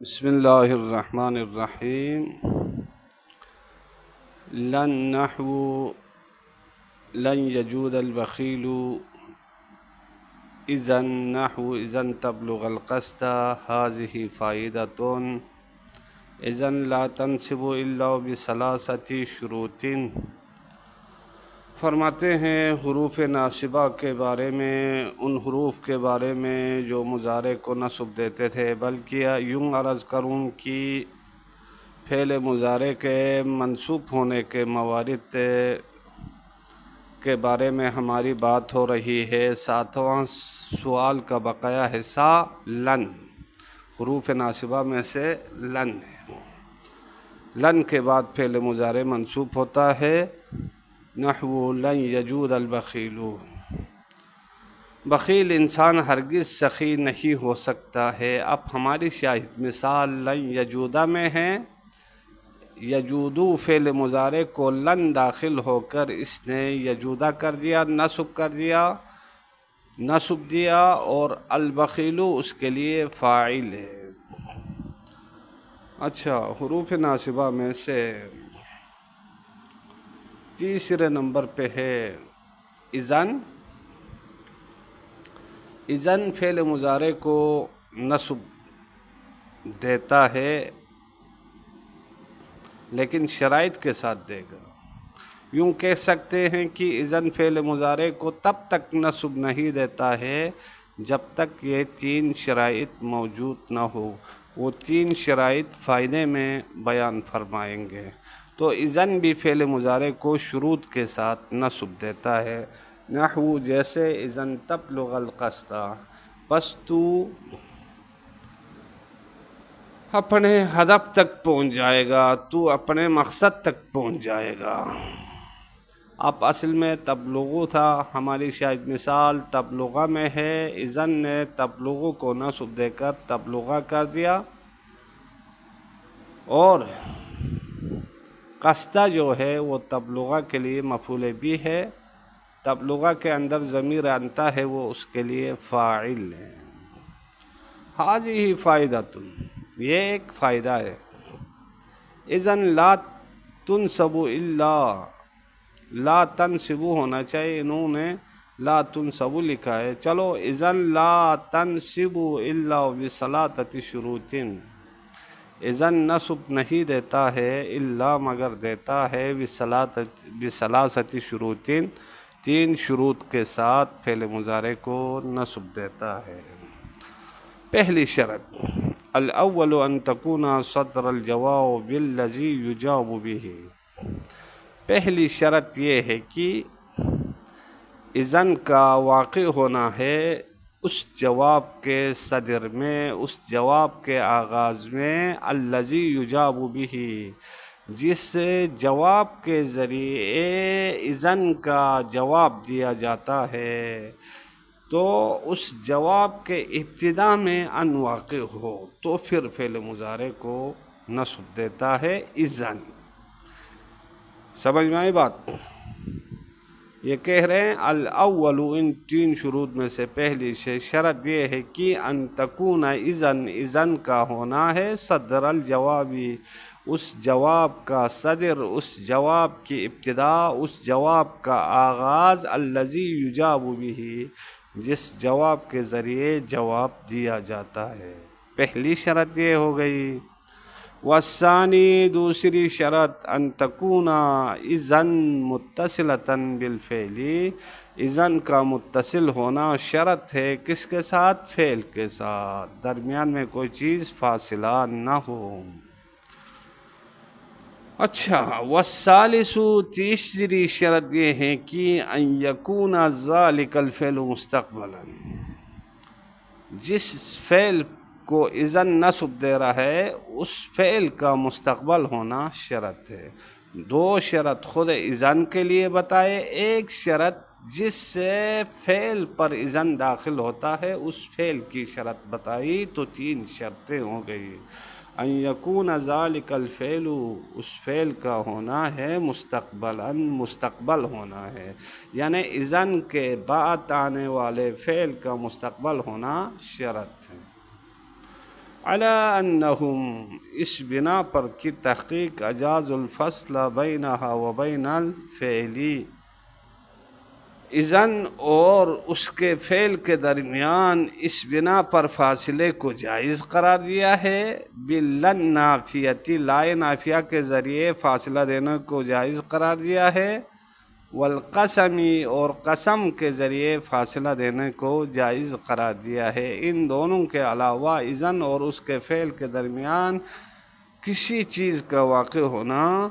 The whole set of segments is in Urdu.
بسم اللہ الرحمن الرحیم۔ لن نحو لن یجود البخیل اذن نحو اذن تبلغ القصد هذه فائدۃ اذن لا تنصب الا بثلاثۃ شروط۔ فرماتے ہیں حروف ناصبہ کے بارے میں، ان حروف کے بارے میں جو مضارع کو نصب دیتے تھے، بلکہ یوں عرض کروں کہ فعل مضارع کے منصوب ہونے کے موارد کے بارے میں ہماری بات ہو رہی ہے۔ ساتواں سوال کا بقایا حصہ لن، حروف ناصبہ میں سے لن ہے۔ لن کے بعد فعل مضارع منصوب ہوتا ہے، نحو لن یجود البخیل، بخیل انسان ہرگز سخی نہیں ہو سکتا ہے۔ اب ہماری شاہد مثال لن یجودہ میں ہے۔ یجودو فعل مضارع کو لن داخل ہو کر اس نے یجودہ کر دیا، نصب دیا اور البخیلو اس کے لیے فاعل ہے۔ اچھا، حروف ناصبہ میں سے تیسرے نمبر پہ ہے اذن۔ اذن فعل مضارع کو نصب دیتا ہے، لیکن شرائط کے ساتھ دے گا۔ یوں کہہ سکتے ہیں کہ اذن فعل مضارع کو تب تک نصب نہیں دیتا ہے جب تک یہ تین شرائط موجود نہ ہو۔ وہ تین شرائط فائدے میں بیان فرمائیں گے۔ تو اذن بھی فعل مضارع کو شروط کے ساتھ نصب دیتا ہے، نحو جیسے اذن تبلغ القصد، پس تو اپنے ہدف تک پہنچ جائے گا، تو اپنے مقصد تک پہنچ جائے گا۔ اب اصل میں تبلغو تھا، ہماری شاید مثال تبلغہ میں ہے۔ اذن نے تبلغو کو نصب دے کر تبلغہ کر دیا، اور قصدہ جو ہے وہ تبلغہ کے لیے مفعول بھی ہے، تبلغہ کے اندر ضمیر انتا ہے، وہ اس کے لیے فاعل ہے۔ ہذہ فائدۃ، یہ ایک فائدہ ہے۔ اذن لا تنصب الا، لا تنصب ہونا چاہیے، انہوں نے لا تنصب لکھا ہے۔ چلو، اذن لا تنصب الا بثلاثۃ شروط، اذن نصب نہیں دیتا ہے الا مگر دیتا ہے بثلاثۃ شروط، تین شروط کے ساتھ فعل مضارع کو نصب دیتا ہے۔ پہلی شرط، الاول ان تکون صدر الجواب بالذی یجاب به، پہلی شرط یہ ہے کہ اذن کا واقع ہونا ہے اس جواب کے صدر میں، اس جواب کے آغاز میں، الذی یجاب به، جس جواب کے ذریعے اذن کا جواب دیا جاتا ہے، تو اس جواب کے ابتدا میں ان واقع ہو تو پھر فعل مضارع کو نصب دیتا ہے اذن۔ سمجھ میں آئی بات؟ یہ کہہ رہے ہیں الاول، ان تین شروط میں سے پہلی شرط یہ ہے کہ ان تکون اذن، اذن کا ہونا ہے صدر الجوابی، اس جواب کا صدر، اس جواب کی ابتدا، اس جواب کا آغاز، الذی یجاب به، جس جواب کے ذریعے جواب دیا جاتا ہے۔ پہلی شرط یہ ہو گئی۔ والثانی، دوسری شرط، ان تکون اذن متصلۃ بالفعل، اذن کا متصل ہونا شرط ہے کس کے ساتھ؟ فعل کے ساتھ، درمیان میں کوئی چیز فاصلہ نہ ہو۔ اچھا، والثالث، تیسری شرط یہ ہے کہ ان یکون ذلک الفعل مستقبلا، جس فعل کو اذن نصب دے رہا ہے اس فعل کا مستقبل ہونا شرط ہے۔ دو شرط خود اذن کے لیے بتائے، ایک شرط جس سے فعل پر اذن داخل ہوتا ہے اس فعل کی شرط بتائی، تو تین شرطیں ہو گئی۔ ان یکون ذالک الفعل، اس فعل کا ہونا ہے مستقبلا، مستقبل ہونا ہے، یعنی اذن کے بعد آنے والے فعل کا مستقبل ہونا شرط ہے۔ علی انہم، اس بنا پر کی تحقیق اجاز الفصل بینہا و بین الفعلی، اذن اور اس کے فعل کے درمیان اس بنا پر فاصلے کو جائز قرار دیا ہے، باللن نافیتی، لائے نافیہ کے ذریعے فاصلہ دینے کو جائز قرار دیا ہے، والقسمی، اور قسم کے ذریعے فاصلہ دینے کو جائز قرار دیا ہے۔ ان دونوں کے علاوہ اذن اور اس کے فعل کے درمیان کسی چیز کا واقع ہونا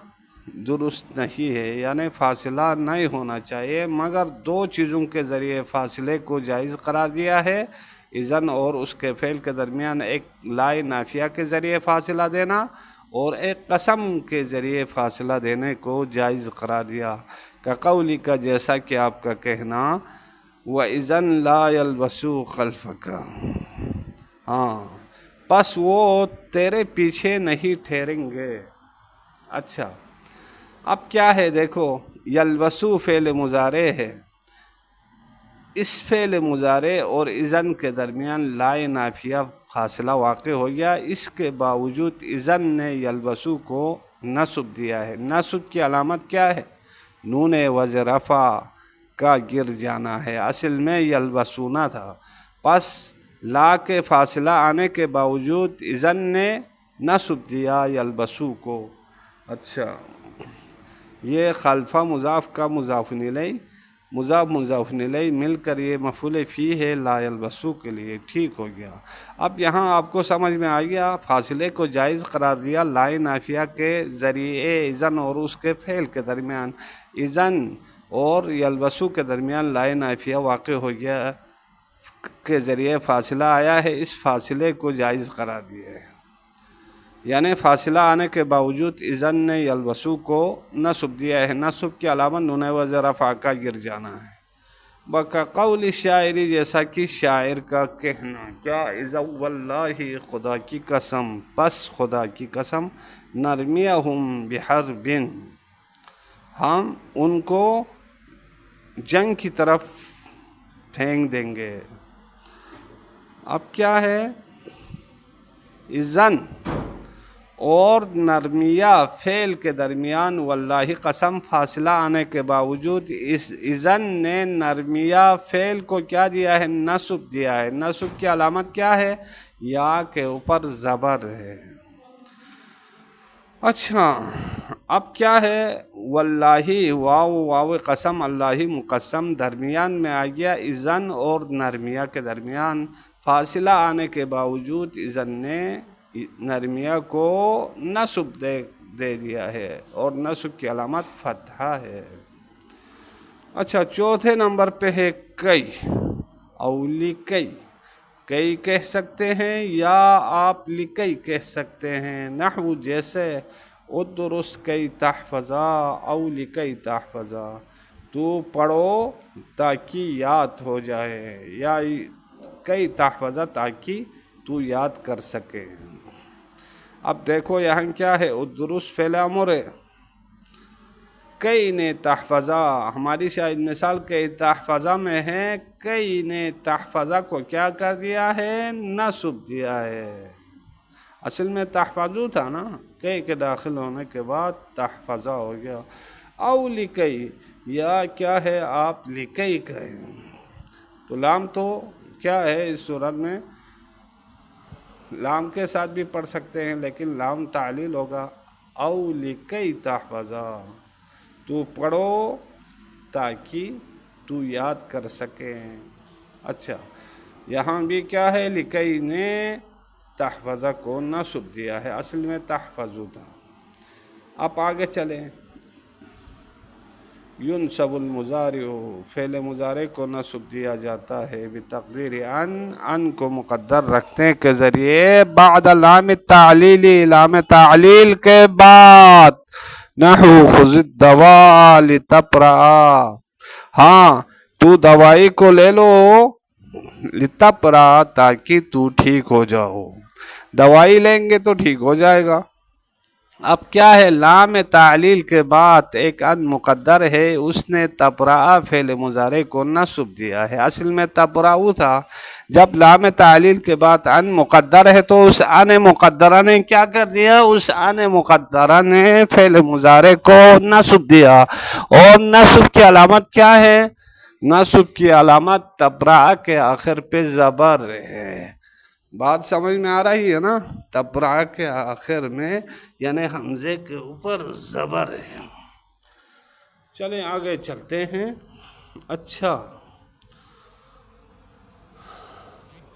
درست نہیں ہے، یعنی فاصلہ نہیں ہونا چاہیے، مگر دو چیزوں کے ذریعے فاصلے کو جائز قرار دیا ہے، اذن اور اس کے فعل کے درمیان ایک لائے نافیہ کے ذریعے فاصلہ دینا اور ایک قسم کے ذریعے فاصلہ دینے کو جائز قرار دیا، کا قولی کا، جیسا کہ آپ کا کہنا، وَإِذَنْ لَا يَلْبَسُوا خَلْفَكَ، ہاں پس وہ تیرے پیچھے نہیں ٹھہریں گے۔ اچھا، اب کیا ہے دیکھو، یلبسو فعل مضارع ہے، اس فعل مضارع اور اذن کے درمیان لائے نافیہ فاصلہ واقع ہو گیا، اس کے باوجود اذن نے یلبسو کو نصب دیا ہے۔ نصب کی علامت کیا ہے؟ نون وزن رفع کا گر جانا ہے، اصل میں یلبسونا تھا، پس لا کے فاصلہ آنے کے باوجود اذن نے نصب دیا یلبسو کو۔ اچھا، یہ خلفہ مضاف کا مضاف الیہ، مضاف الیہ مل کر یہ مفعول فی ہے لا یلبسو کے لیے، ٹھیک ہو گیا۔ اب یہاں آپ کو سمجھ میں آ گیا، فاصلے کو جائز قرار دیا لائے نافیہ کے ذریعے اذن اور اس کے فعل کے درمیان، اذن اور یلبسو کے درمیان لائے نافیہ واقع ہو گیا کے ذریعے فاصلہ آیا ہے، اس فاصلے کو جائز قرار دیا ہے، یعنی فاصلہ آنے کے باوجود اذن نے یلبسو کو نصب دیا ہے۔ نصب کی علامت نون وزن رفع کا گر جانا ہے، بقا قول شاعری، جیسا کہ شاعر کا کہنا، کیا، اذا واللہ، خدا کی قسم، پس خدا کی قسم، نرمیہم بحرب، ہم ان کو جنگ کی طرف پھینک دیں گے۔ اب کیا ہے، اذن اور نرمیہ فعل کے درمیان واللہ قسم فاصلہ آنے کے باوجود اس اذن نے نرمیہ فعل کو کیا دیا ہے؟ نصب دیا ہے۔ نصب کی علامت کیا ہے؟ یا کے اوپر زبر ہے۔ اچھا، اب کیا ہے، واللہ، واو قسم، اللہ مقسم درمیان میں آ گیا، اذن اور نرمیہ کے درمیان فاصلہ آنے کے باوجود اذن نے نرمیہ کو نصب دے دیا ہے اور نصب کی علامت فتحہ ہے۔ اچھا، چوتھے نمبر پہ ہے کئی، اولی کئی، کئی کہہ سکتے ہیں یا آپ لکئی کہہ سکتے ہیں، نحو جیسے ادرس کئی تحفظا او لکئی تحفظا، تو پڑھو تاکہ یاد ہو جائے، یا کئی تحفظا تاکہ تو یاد کر سکے۔ اب دیکھو یہاں کیا ہے، ادرس فعل امر ہے، کئی نے تحفظا، ہماری شاید مثال کئی تحفظا میں ہے، کئی نے تحفظا کو کیا کر دیا ہے؟ نصب دیا ہے، اصل میں تحفظو تھا نا، کئی کے داخل ہونے کے بعد تحفظا ہو گیا۔ او لکئی، یا کیا ہے، آپ لکئی کہیں، تو لام تو کیا ہے اس صورت میں، لام کے ساتھ بھی پڑھ سکتے ہیں لیکن لام تعلیل ہوگا، او لکئی تحفظا، تو پڑھو تاکہ تو یاد کر سکے۔ اچھا، یہاں بھی کیا ہے، لکئی نے تحفظا کو نصب دیا ہے، اصل میں تحفظو تھا۔ اب آگے چلیں، ینصب المضارع، فعل مضارع کو نصب دیا جاتا ہے بتقدیر ان کو مقدر رکھنے کے ذریعے، بعد لام التعلیل، لام تعلیل کے بعد، نحو خذ الدواء لتبرأ، ہاں تو دوائی کو لے لو، لتبرأ تاکہ تو ٹھیک ہو جاؤ، دوائی لیں گے تو ٹھیک ہو جائے گا۔ اب کیا ہے، لام تعلیل کے بعد ایک ان مقدر ہے، اس نے تبرأ فعل مضارع کو نصب دیا ہے، اصل میں تبرأ تھا جب لام تعلیل کے بعد ان مقدر ہے تو اس ان مقدرہ نے کیا کر دیا؟ اس ان مقدرہ نے فعل مضارع کو نصب دیا، اور نصب کی علامت کیا ہے؟ نصب کی علامت تبرع کے آخر پہ زبر ہے۔ بات سمجھ میں آ رہی ہے نا؟ تبرع کے آخر میں یعنی حمزے کے اوپر زبر ہے۔ چلیں آگے چلتے ہیں۔ اچھا،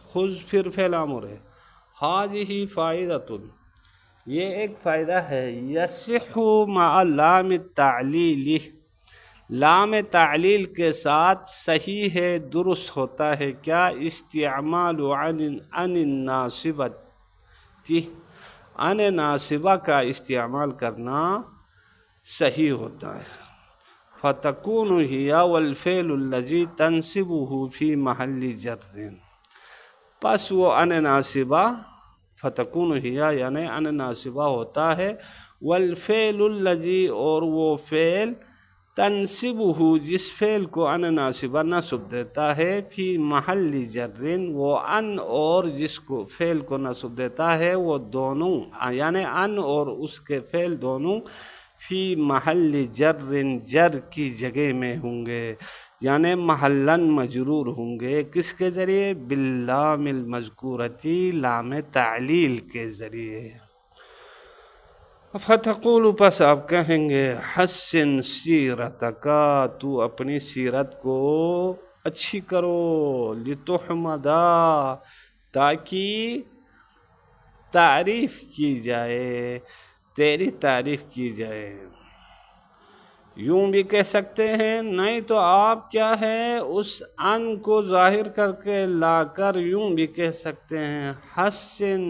خذ پھر فعل امر ہے۔ ھذہ فائدۃ، یہ ایک فائدہ ہے، یصح مع لام التعلیل، لام تعلیل کے ساتھ صحیح ہے، درست ہوتا ہے کیا؟ استعمال عن الناصبۃ، ان ناصبہ کا استعمال کرنا صحیح ہوتا ہے۔ فتکون ہی والفعل الذی تنصبہ فی محل جر، پس وہ ان ناصبہ، فتکون ہی یعنی ان ناصبہ ہوتا ہے، والفعل الذی اور وہ فعل، تنصبہ جس فعل کو ان ناصبہ نصب دیتا ہے، فی محل جر وہ ان اور جس کو فعل کو نصب دیتا ہے وہ دونوں، یعنی ان اور اس کے فعل دونوں فی محل جر، جر کی جگہ میں ہوں گے، یعنی محلاً مجرور ہوں گے، کس کے ذریعے؟ باللام المذکورتی، لام تعلیل کے ذریعے۔ فتقول، پس آپ کہیں گے، حسن سیرتک، تو اپنی سیرت کو اچھی کرو، لتحمدا، تاکہ تعریف کی جائے، تیری تعریف کی جائے۔ یوں بھی کہہ سکتے ہیں، نہیں تو آپ کیا ہے اس ان کو ظاہر کر کے لا کر یوں بھی کہہ سکتے ہیں، حسن،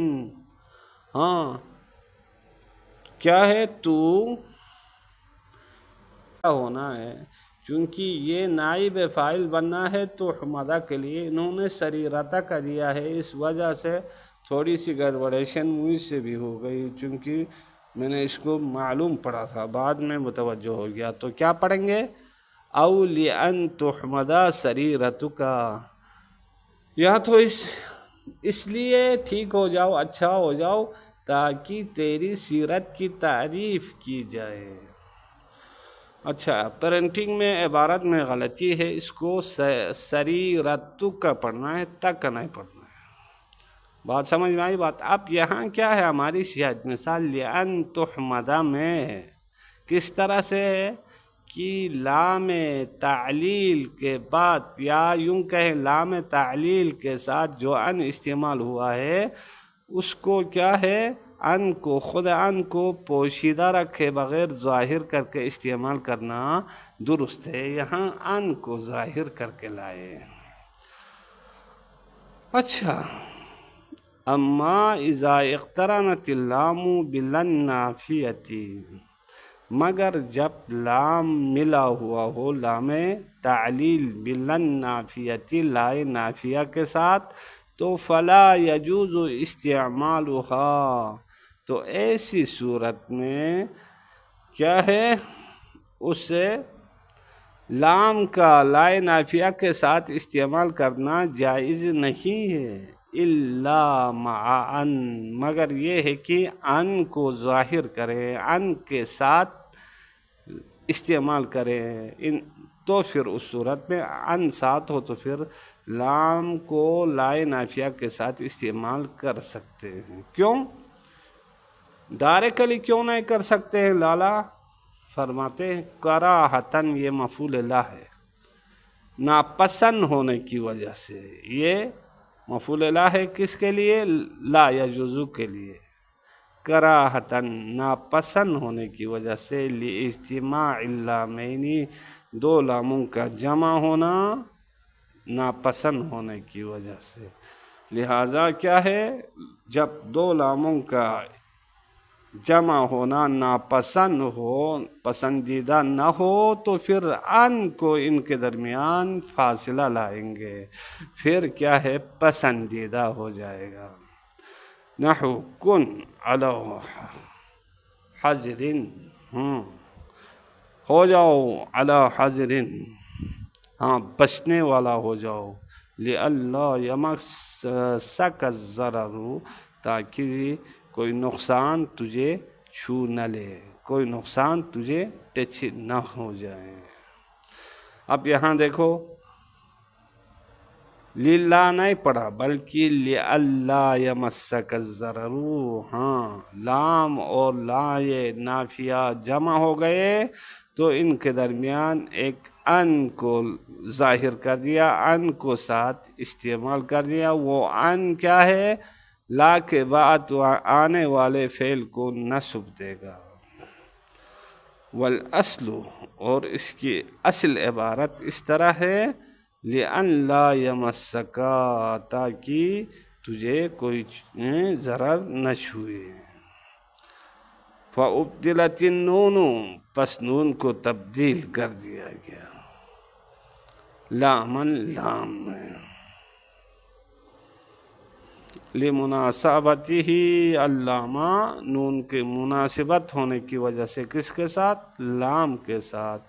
ہاں کیا ہے؟ تو کیا ہونا ہے؟ چونکہ یہ نائب فاعل بننا ہے تو حمدہ کے لیے انہوں نے سریرتہ کا دیا ہے، اس وجہ سے تھوڑی سی گڑبڑیشن مجھ سے بھی ہو گئی، چونکہ میں نے اس کو معلوم پڑھا تھا، بعد میں متوجہ ہو گیا۔ تو کیا پڑھیں گے؟ او لأن تحمدہ سریرتک، یا تو اس لیے ٹھیک ہو جاؤ، اچھا ہو جاؤ، تاکہ تیری سیرت کی تعریف کی جائے۔ اچھا، پرنٹنگ میں عبارت میں غلطی ہے، اس کو سریرتک پڑھنا ہے، تک نہیں پڑھنا ہے۔ بات سمجھ میں آئی بات؟ اب یہاں کیا ہے ہماری صحت مثال لأن تحمدہ میں ہے، کس طرح سے ہے کہ لام تعلیل کے بعد، یا یوں کہیں لام تعلیل کے ساتھ جو ان استعمال ہوا ہے اس کو کیا ہے، ان کو، خود ان کو پوشیدہ رکھے بغیر ظاہر کر کے استعمال کرنا درست ہے، یہاں ان کو ظاہر کر کے لائے۔ اچھا، اما اذا اقترنت اللام بلن نافیتی، مگر جب لام ملا ہوا ہو لام تعلیل بلن نافیتی، لائے نافیہ کے ساتھ، تو فلا یجوز استعمالها، تو ایسی صورت میں کیا ہے، اسے لام کا لائے نافیہ کے ساتھ استعمال کرنا جائز نہیں ہے، الا مع ان، مگر یہ ہے کہ ان کو ظاہر کریں، ان کے ساتھ استعمال کریں، تو پھر اس صورت میں ان ساتھ ہو تو پھر لام کو لائے نافیہ کے ساتھ استعمال کر سکتے ہیں۔ کیوں ڈائریکٹلی کیوں نہیں کر سکتے ہیں؟ لالا فرماتے ہیں، کراہتن، یہ مفعول لا ہے، ناپسند ہونے کی وجہ سے، یہ مفعول لا ہے، کس کے لیے؟ لا یجوز کے لیے، کراہتن، ناپسند ہونے کی وجہ سے، لاجتماع اللامین، دو لاموں کا جمع ہونا ناپسند ہونے کی وجہ سے، لہٰذا کیا ہے، جب دو لاموں کا جمع ہونا ناپسند ہو، پسندیدہ نہ ہو، تو پھر ان کو ان کے درمیان فاصلہ لائیں گے، پھر کیا ہے، پسندیدہ ہو جائے گا۔ نحو کن علی حجر، ہو جاؤ، علی حجر، ہاں بچنے والا ہو جاؤ، لِأَلَّا يَمَسَّكَ الضَّرَرُ، تاکہ کوئی نقصان تجھے چھو نہ لے، کوئی نقصان تجھے ٹچ نہ ہو جائے۔ اب یہاں دیکھو لِلَّا نہیں پڑھا بلکہ لِأَلَّا يَمَسَّكَ الضَّرَرُ۔ ہاں، لام اور لا یہ نافیہ جمع ہو گئے تو ان کے درمیان ایک ان کو ظاہر کر دیا، ان کو ساتھ استعمال کر دیا۔ وہ ان کیا ہے؟ لا کے بعد آنے والے فعل کو نصب دے گا۔ والاصل، اور اس کی اصل عبارت اس طرح ہے لِأَن لَا يَمَسَّكَ، تاکہ تجھے کوئی ضرر نہ چھوئے۔ فَأُبْدِلَتِ النُّونُ، پس نون کو تبدیل کر دیا گیا لامن لام میں، لِمُنَاسَبَتِهِ، علامہ نون کے مناسبت ہونے کی وجہ سے کس کے ساتھ؟ لام کے ساتھ۔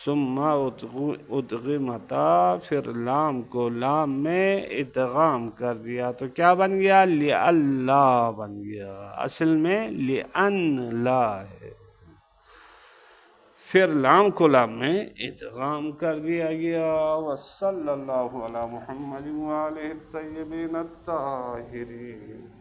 ثم ادغمتا، پھر لام کو لام میں ادغام کر دیا تو کیا بن گیا؟ لِأَلَّا بن گیا، اصل میں لِأَن لا ہے، پھر لام کو لام میں ادغام کر دیا گیا۔ وصلی اللہ علی محمد وآلہ الطیبین الطاہرین۔